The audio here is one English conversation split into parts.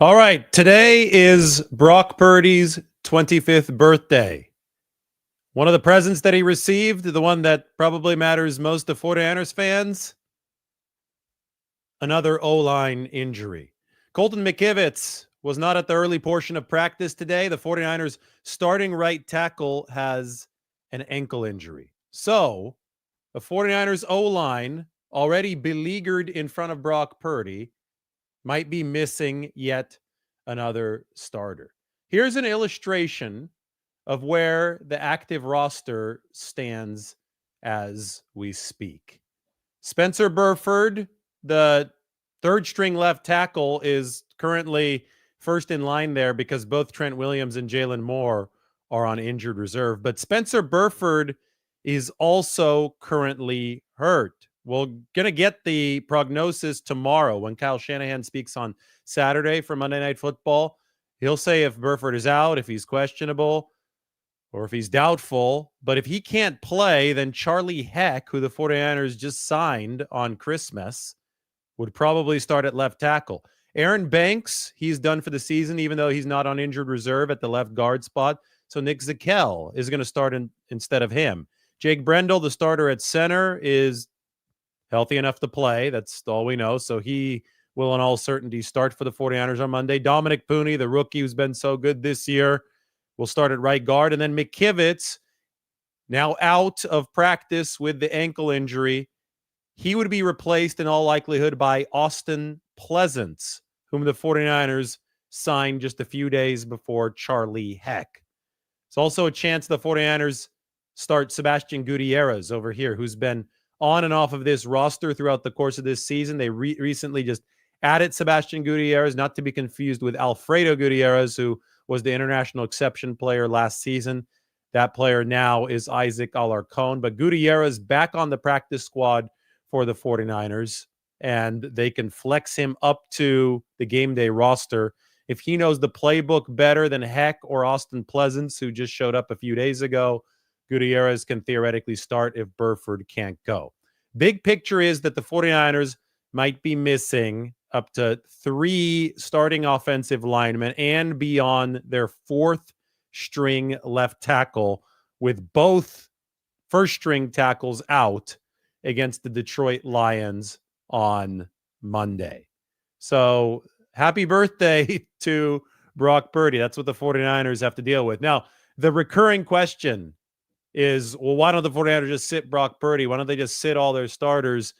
All right. Today is Brock Purdy's 25th birthday. One of the presents that he received, the one that probably matters most to 49ers fans, another O-line injury. Colton McKivitz was not at the early portion of practice today. The 49ers starting right tackle has an ankle injury. So the 49ers O-line, already beleaguered in front of Brock Purdy, might be missing yet another starter. Here's an illustration of where the active roster stands as we speak. Spencer Burford, the third string left tackle, is currently first in line there because both Trent Williams and Jalen Moore are on injured reserve. But Spencer Burford is also currently hurt. We're going to get the prognosis tomorrow when Kyle Shanahan speaks on Saturday for Monday Night Football. He'll say if Burford is out, if he's questionable, or if he's doubtful. But if he can't play, then Charlie Heck, who the 49ers just signed on Christmas, would probably start at left tackle. Aaron Banks, he's done for the season, even though he's not on injured reserve at the left guard spot. So Nick Zakelj is going to start instead of him. Jake Brendel, the starter at center, is healthy enough to play. That's all we know. So he will in all certainty start for the 49ers on Monday. Dominic Pooney, the rookie who's been so good this year, will start at right guard. And then McKivitz, now out of practice with the ankle injury, he would be replaced in all likelihood by Austin Pleasance, whom the 49ers signed just a few days before Charlie Heck. It's also a chance the 49ers start Sebastian Gutierrez over here, who's been on and off of this roster throughout the course of this season. They recently just added Sebastian Gutierrez, not to be confused with Alfredo Gutierrez, who was the international exception player last season. That player now is Isaac Alarcon. But Gutierrez back on the practice squad for the 49ers, and they can flex him up to the game day roster. If he knows the playbook better than Heck or Austin Pleasance, who just showed up a few days ago, Gutierrez can theoretically start if Burford can't go. Big picture is that the 49ers might be missing up to 3 starting offensive linemen and beyond their 4th string left tackle, with both first string tackles out against the Detroit Lions on Monday. So happy birthday to Brock Purdy. That's what the 49ers have to deal with. Now, the recurring question is, well, why don't the 49ers just sit Brock Purdy? Why don't they just sit all their starters?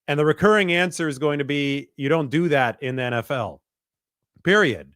And the recurring answer is going to be, you don't do that in the NFL, period.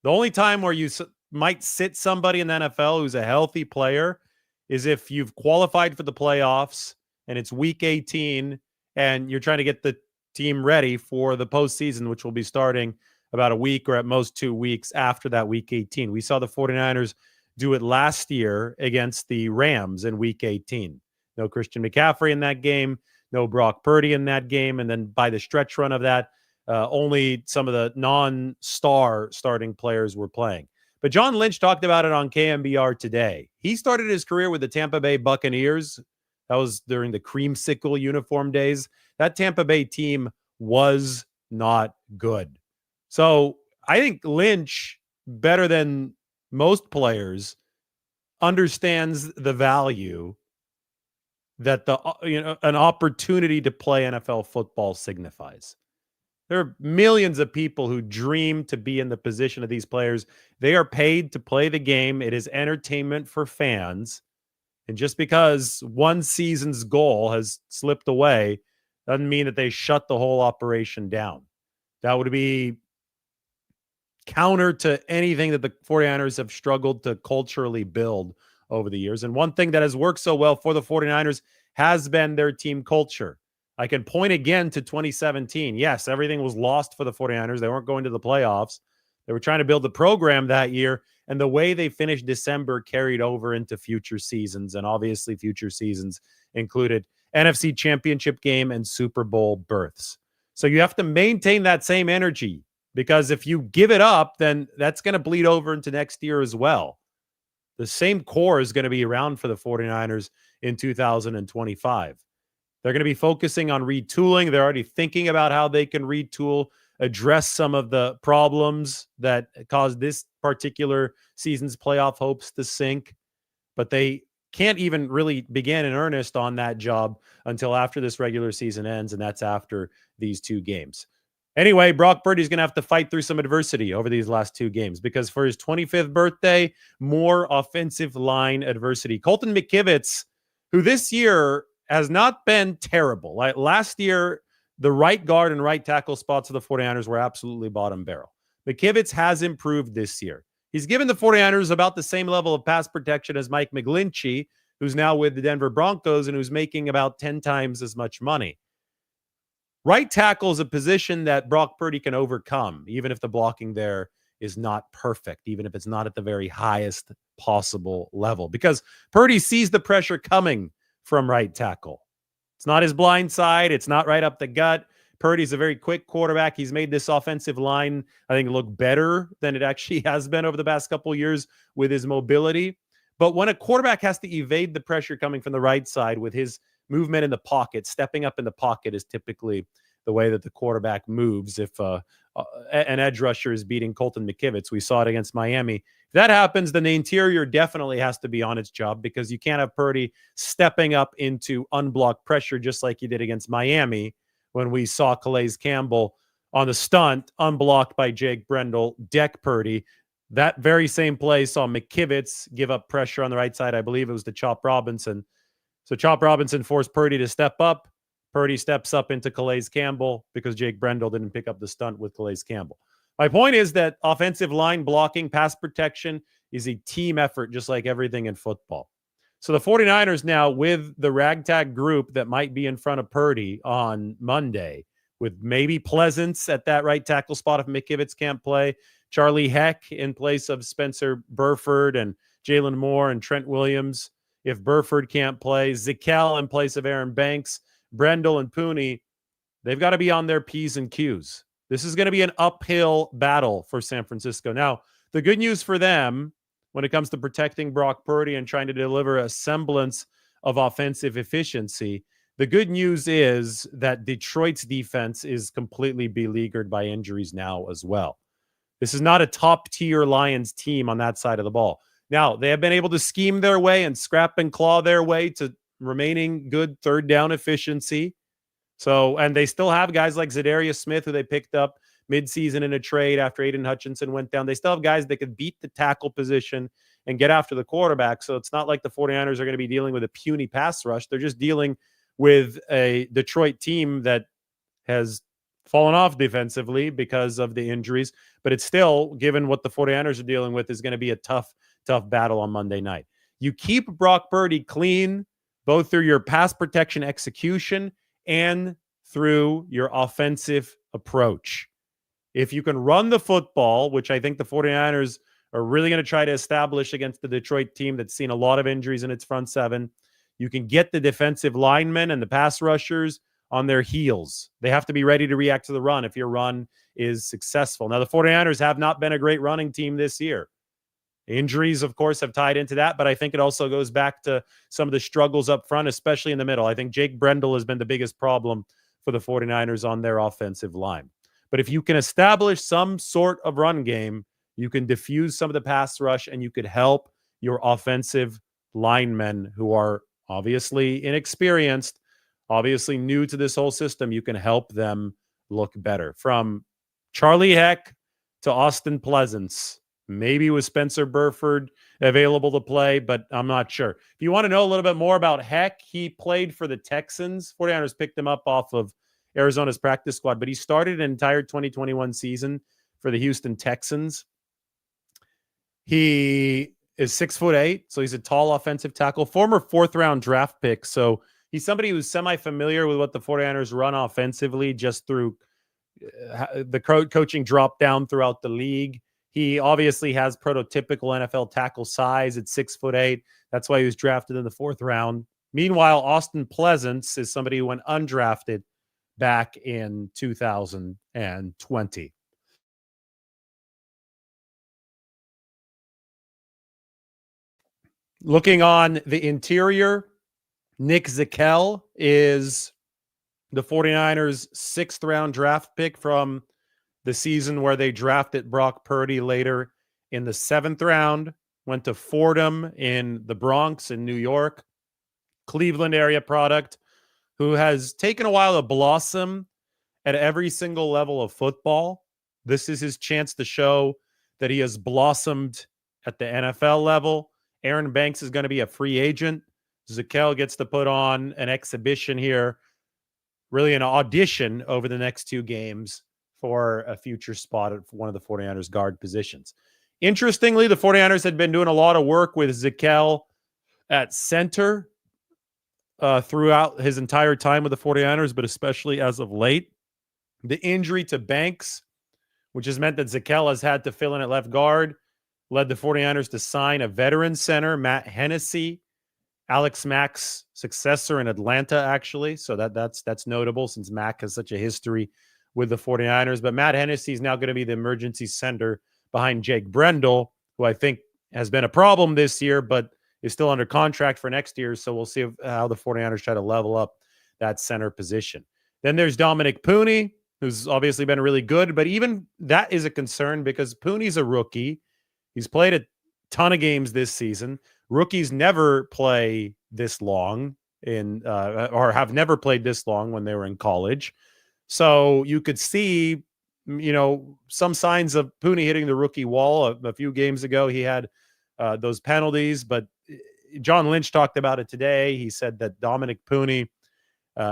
The only time where you might sit somebody in the NFL who's a healthy player is if you've qualified for the playoffs and it's week 18 and you're trying to get the team ready for the postseason, which will be starting about a week or at most 2 weeks after that week 18. We saw the 49ers do it last year against the Rams in week 18. No Christian McCaffrey in that game, no Brock Purdy in that game. And then by the stretch run of that, only some of the non-star starting players were playing. But John Lynch talked about it on KMBR today. He started his career with the Tampa Bay Buccaneers. That was during the creamsicle uniform days. That Tampa Bay team was not good. So I think Lynch, better than most players, understands the value that an opportunity to play NFL football signifies. There are millions of people who dream to be in the position of these players. They are paid to play the game. It is entertainment for fans. And just because one season's goal has slipped away doesn't mean that they shut the whole operation down. That would be counter to anything that the 49ers have struggled to culturally build over the years. And one thing that has worked so well for the 49ers has been their team culture. I can point again to 2017. Yes, everything was lost for the 49ers. They weren't going to the playoffs. They were trying to build the program that year, and the way they finished December carried over into future seasons, and obviously future seasons included NFC Championship game and Super Bowl berths. So you have to maintain that same energy, because if you give it up, then that's going to bleed over into next year as well. The same core is going to be around for the 49ers in 2025. They're going to be focusing on retooling. They're already thinking about how they can retool address some of the problems that caused this particular season's playoff hopes to sink. But they can't even really begin in earnest on that job until after this regular season ends, and that's after these 2 games. Anyway, Brock Purdy's going to have to fight through some adversity over these last 2 games because for his 25th birthday, more offensive line adversity. Colton McKivitz, who this year has not been terrible. Like last year, the right guard and right tackle spots of the 49ers were absolutely bottom barrel. McKivitz has improved this year. He's given the 49ers about the same level of pass protection as Mike McGlinchey, who's now with the Denver Broncos and who's making about 10 times as much money. Right tackle is a position that Brock Purdy can overcome, even if the blocking there is not perfect, even if it's not at the very highest possible level, because Purdy sees the pressure coming from right tackle. It's not his blind side. It's not right up the gut. Purdy's a very quick quarterback. He's made this offensive line, I think, look better than it actually has been over the past couple of years with his mobility. But when a quarterback has to evade the pressure coming from the right side with his movement in the pocket, stepping up in the pocket is typically the way that the quarterback moves. If an edge rusher is beating Colton McKivitz, we saw it against Miami. If that happens, then the interior definitely has to be on its job because you can't have Purdy stepping up into unblocked pressure just like he did against Miami when we saw Calais Campbell on the stunt, unblocked by Jake Brendel, deck Purdy. That very same play saw McKivitz give up pressure on the right side. I believe it was to Chop Robinson. So Chop Robinson forced Purdy to step up. Purdy steps up into Calais Campbell because Jake Brendel didn't pick up the stunt with Calais Campbell. My point is that offensive line blocking, pass protection is a team effort, just like everything in football. So the 49ers now, with the ragtag group that might be in front of Purdy on Monday, with maybe Pleasance at that right tackle spot if McKivitz can't play, Charlie Heck in place of Spencer Burford and Jalen Moore and Trent Williams if Burford can't play, Zakel in place of Aaron Banks, Brendel and Pooney, they've got to be on their P's and Q's. This is going to be an uphill battle for San Francisco. Now, the good news for them when it comes to protecting Brock Purdy and trying to deliver a semblance of offensive efficiency, the good news is that Detroit's defense is completely beleaguered by injuries now as well. This is not a top-tier Lions team on that side of the ball. Now, they have been able to scheme their way and scrap and claw their way to remaining good third down efficiency. So, and they still have guys like Zadarius Smith, who they picked up midseason in a trade after Aiden Hutchinson went down. They still have guys that could beat the tackle position and get after the quarterback. So it's not like the 49ers are going to be dealing with a puny pass rush. They're just dealing with a Detroit team that has fallen off defensively because of the injuries. But it's still, given what the 49ers are dealing with, is going to be a tough battle on Monday night. You keep Brock Purdy clean, both through your pass protection execution and through your offensive approach. If you can run the football, which I think the 49ers are really going to try to establish against the Detroit team that's seen a lot of injuries in its front seven, you can get the defensive linemen and the pass rushers on their heels. They have to be ready to react to the run if your run is successful. Now, the 49ers have not been a great running team this year. Injuries, of course, have tied into that, but I think it also goes back to some of the struggles up front, especially in the middle. I think Jake Brendel has been the biggest problem for the 49ers on their offensive line. But if you can establish some sort of run game, you can diffuse some of the pass rush and you could help your offensive linemen who are obviously inexperienced, obviously new to this whole system. You can help them look better. From Charlie Heck to Austin Pleasance, maybe with Spencer Burford available to play, but I'm not sure. If you want to know a little bit more about Heck, he played for the Texans. 49ers picked him up off of Arizona's practice squad, but he started an entire 2021 season for the Houston Texans. He is 6'8", so he's a tall offensive tackle, former 4th-round draft pick. So he's somebody who's semi-familiar with what the 49ers run offensively just through the coaching drop down throughout the league. He obviously has prototypical NFL tackle size at 6'8". That's why he was drafted in the 4th round. Meanwhile, Austin Pleasance is somebody who went undrafted back in 2020. Looking on the interior, Nick Zakel is the 49ers' 6th-round draft pick from the season where they drafted Brock Purdy later in the 7th round, went to Fordham in the Bronx in New York, Cleveland area product, who has taken a while to blossom at every single level of football. This is his chance to show that he has blossomed at the NFL level. Aaron Banks is going to be a free agent. Zakelj gets to put on an exhibition here, really an audition over the next 2 games for a future spot at one of the 49ers guard positions. Interestingly, the 49ers had been doing a lot of work with Zakelj at center throughout his entire time with the 49ers, but especially as of late. The injury to Banks, which has meant that Zakelj has had to fill in at left guard, led the 49ers to sign a veteran center, Matt Hennessy, Alex Mack's successor in Atlanta, actually. So that's notable since Mack has such a history with the 49ers. But Matt Hennessy is now going to be the emergency center behind Jake Brendel, who I think has been a problem this year, but is still under contract for next year. So we'll see how the 49ers try to level up that center position. Then there's Dominic Pooney, who's obviously been really good, but even that is a concern because Pooney's a rookie. He's played a ton of games this season. Rookies never play this long or have never played this long when they were in college. So you could see, some signs of Pooney hitting the rookie wall. A few games ago, he had those penalties, but John Lynch talked about it today. He said that Dominic Pooney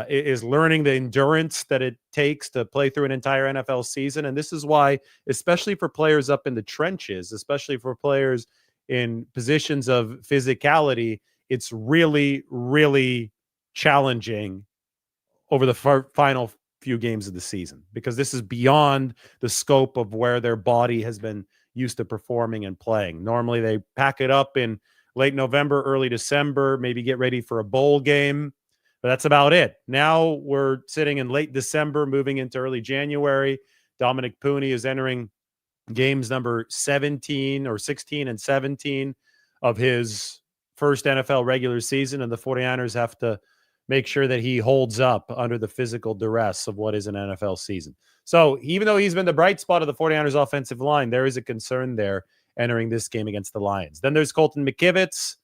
is learning the endurance that it takes to play through an entire NFL season. And this is why, especially for players up in the trenches, especially for players in positions of physicality, it's really, really challenging over the final few games of the season, because this is beyond the scope of where their body has been used to performing and playing. Normally they pack it up in late November, early December, maybe get ready for a bowl game, but that's about it. Now we're sitting in late December, moving into early January. Dominic Pooney is entering games number 17 or 16 and 17 of his first NFL regular season, and the 49ers have to make sure that he holds up under the physical duress of what is an NFL season. So even though he's been the bright spot of the 49ers offensive line, there is a concern there entering this game against the Lions. Then there's Colton McKivitz,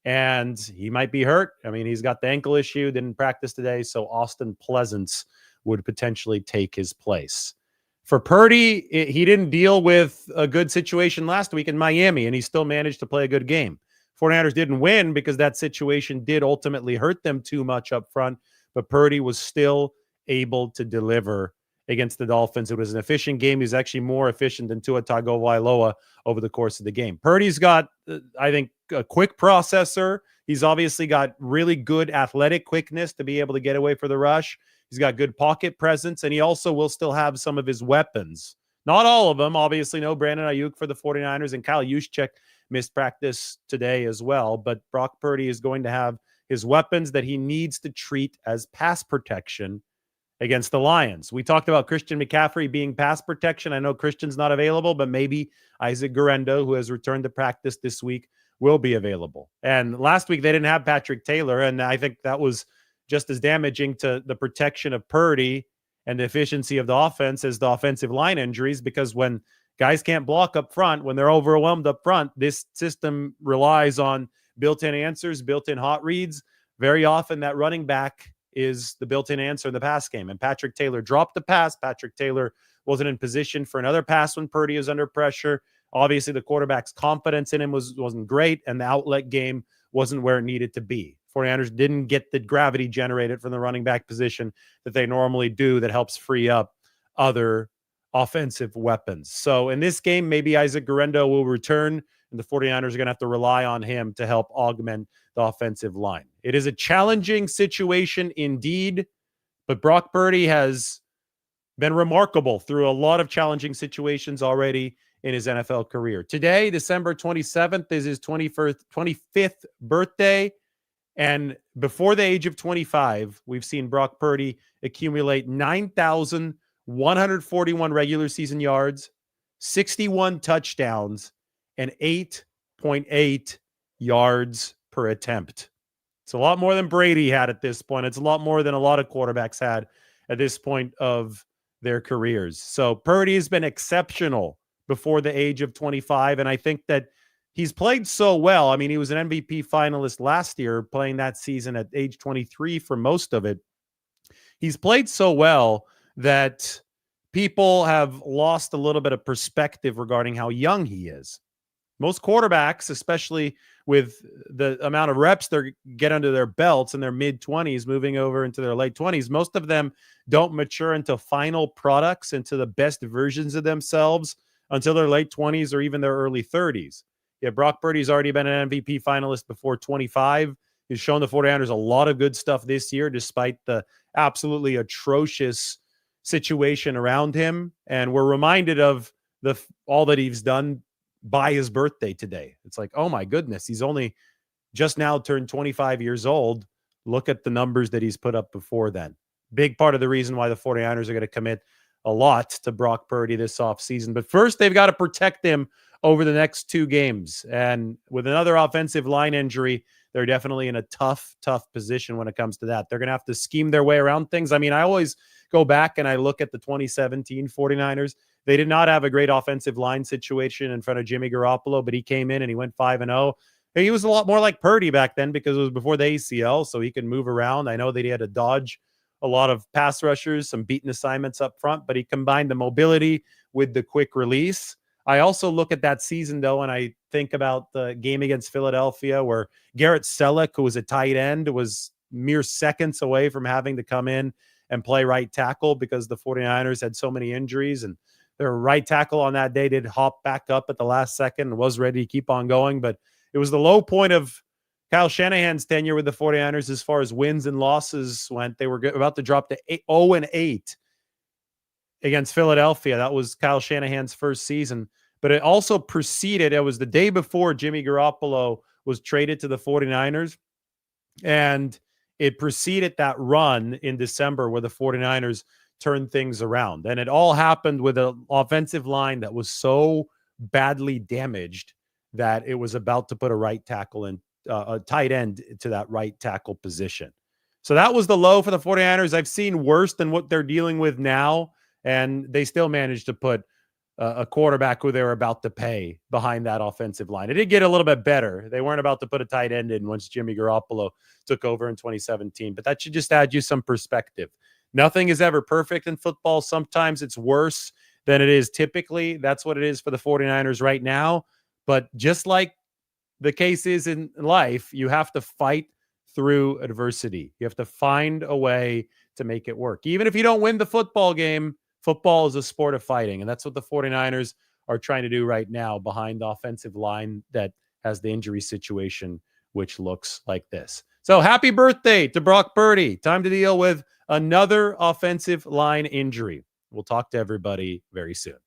and he might be hurt. I mean, he's got the ankle issue, didn't practice today, so Austin Pleasance would potentially take his place. For Purdy, he didn't deal with a good situation last week in Miami, and he still managed to play a good game. 49ers didn't win because that situation did ultimately hurt them too much up front, but Purdy was still able to deliver against the Dolphins. It was an efficient game. He's actually more efficient than Tua Tagovailoa over the course of the game. Purdy's got, I think, a quick processor. He's obviously got really good athletic quickness to be able to get away for the rush. He's got good pocket presence, and he also will still have some of his weapons. Not all of them. Obviously, no Brandon Ayuk for the 49ers, and Kyle Juszczyk missed practice today as well. But Brock Purdy is going to have his weapons that he needs to treat as pass protection against the Lions. We talked about Christian McCaffrey being pass protection. I know Christian's not available, but maybe Isaac Guerendo, who has returned to practice this week, will be available. And last week they didn't have Patrick Taylor, and I think that was just as damaging to the protection of Purdy and the efficiency of the offense as the offensive line injuries, because when guys can't block up front, when they're overwhelmed up front, this system relies on built-in answers, built-in hot reads. Very often that running back is the built-in answer in the pass game. And Patrick Taylor dropped the pass. Patrick Taylor wasn't in position for another pass when Purdy is under pressure. Obviously, the quarterback's confidence in him wasn't great, and the outlet game wasn't where it needed to be. 49ers didn't get the gravity generated from the running back position that they normally do that helps free up other offensive weapons. So in this game, maybe Isaac Guerendo will return, and the 49ers are going to have to rely on him to help augment the offensive line. It is a challenging situation indeed, but Brock Purdy has been remarkable through a lot of challenging situations already in his NFL career. Today, December 27th, is his 25th birthday. And before the age of 25, we've seen Brock Purdy accumulate 9,141 regular season yards, 61 touchdowns, and 8.8 yards per attempt. It's a lot more than Brady had at this point. It's a lot more than a lot of quarterbacks had at this point of their careers. So Purdy's been exceptional before the age of 25, and I think that he's played so well. I mean, he was an MVP finalist last year, playing that season at age 23 for most of it. He's played so well that people have lost a little bit of perspective regarding how young he is. Most quarterbacks, especially with the amount of reps they get under their belts in their mid-20s, moving over into their late 20s, most of them don't mature into final products, into the best versions of themselves until their late 20s or even their early 30s. Yeah, Brock Purdy's already been an MVP finalist before 25. He's shown the 49ers a lot of good stuff this year, despite the absolutely atrocious situation around him. And we're reminded of all that he's done by his birthday today. It's like, oh my goodness, he's only just now turned 25 years old. Look at the numbers that he's put up before then. Big part of the reason why the 49ers are going to commit a lot to Brock Purdy this offseason. But first, they've got to protect him over the next 2 games. And with another offensive line injury, they're definitely in a tough position when it comes to that. They're going to have to scheme their way around things. I mean, I always go back and I look at the 2017 49ers. They did not have a great offensive line situation in front of Jimmy Garoppolo, but he came in and he went 5-0. He was a lot more like Purdy back then because it was before the ACL, so he can move around. I know that he had to dodge a lot of pass rushers, some beaten assignments up front, but he combined the mobility with the quick release. I also look at that season, though, and I think about the game against Philadelphia where Garrett Selleck, who was a tight end, was mere seconds away from having to come in and play right tackle because the 49ers had so many injuries, and their right tackle on that day did hop back up at the last second and was ready to keep on going. But it was the low point of Kyle Shanahan's tenure with the 49ers as far as wins and losses went. They were about to drop to 0-8 against Philadelphia. That was Kyle Shanahan's first season. But it also preceded, it was the day before Jimmy Garoppolo was traded to the 49ers. And it preceded that run in December where the 49ers turned things around. And it all happened with an offensive line that was so badly damaged that it was about to put a right tackle in, a tight end to that right tackle position. So that was the low for the 49ers. I've seen worse than what they're dealing with now, and they still managed to put a quarterback who they were about to pay behind that offensive line. It did get a little bit better. They weren't about to put a tight end in once Jimmy Garoppolo took over in 2017, but that should just add you some perspective. Nothing is ever perfect in football. Sometimes it's worse than it is typically. That's what it is for the 49ers right now. But just like the case is in life, you have to fight through adversity. You have to find a way to make it work. Even if you don't win the football game, football is a sport of fighting. And that's what the 49ers are trying to do right now behind the offensive line that has the injury situation, which looks like this. So happy birthday to Brock Purdy. Time to deal with another offensive line injury. We'll talk to everybody very soon.